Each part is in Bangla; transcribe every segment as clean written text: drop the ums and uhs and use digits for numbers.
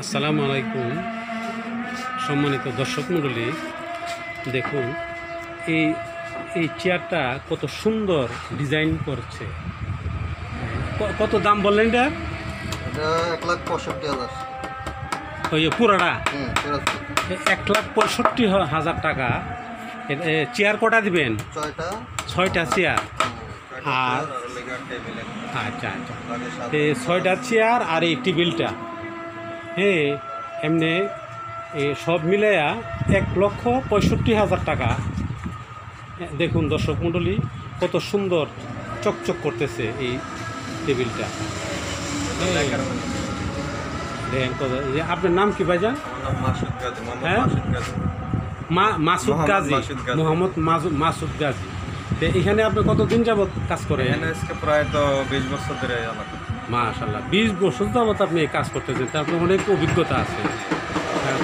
আসসালামু আলাইকুম সম্মানিত দর্শক মণ্ডলী, দেখুন এই এই চেয়ারটা কত সুন্দর ডিজাইন করছে। কত দাম বললেন এটা? এটা 1,65,000। ওই পুরাটা পুরো 1,65,000 টাকা। চেয়ার কটা দিবেন? 6টা চেয়ার। আর আচ্ছা আচ্ছা, এই 6টা চেয়ার আর এই টেবিলটা, হ্যাঁ, এমনি সব মিলাইয়া 1,65,000 টাকা। দেখুন দর্শক মণ্ডলী, কত সুন্দর চকচক করতেছে এই টেবিলটা। দেখেন কত। আপনার নাম কি ভাইজান? হ্যাঁ, মাসুদ গাজী, মোহাম্মদ মাসুদ গাজী। এখানে আপনি কতদিন যাবত কাজ করেন? প্রায় তো 20 বছর ধরে। মাশাআল্লাহ, 20 বছর যাবত আপনি এই কাজ করতেছেন, তারপরে অনেক অভিজ্ঞতা আছে।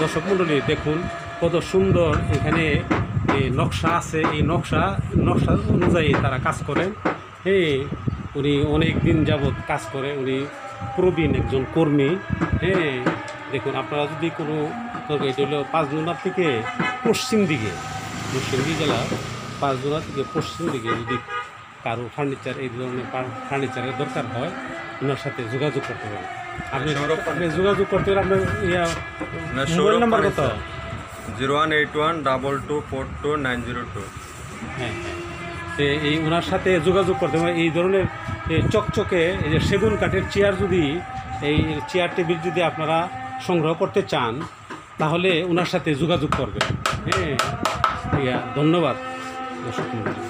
দর্শক মণ্ডলী, দেখুন কত সুন্দর এখানে এই নকশা আছে। এই নকশা অনুযায়ী তারা কাজ করেন। উনি অনেক দিন যাবৎ কাজ করে, উনি প্রবীণ একজন কর্মী। দেখুন আপনারা যদি কোনো, এটা হলো পাঁচজোনা থেকে পশ্চিম দিকে, মুর্শিদাবাদ জেলা পাঁচজোনা থেকে পশ্চিম দিকে যদি কারো ফার্নিচার, এই ধরনের ফার্নিচারের দরকার হয়, ওনার সাথে যোগাযোগ করতে পারেন। আপনি যোগাযোগ করতে পারেন। আপনার মোবাইল নাম্বার কত? 018122422902। হ্যাঁ হ্যাঁ, এই ওনার সাথে যোগাযোগ করতে হবে। এই ধরনের চকচকে এই যে সেগুন কাঠের চেয়ার, যদি এই চেয়ার টেবিল যদি আপনারা সংগ্রহ করতে চান, তাহলে ওনার সাথে যোগাযোগ করবেন। হ্যাঁ, ধন্যবাদ দর্শক মণ্ডলী।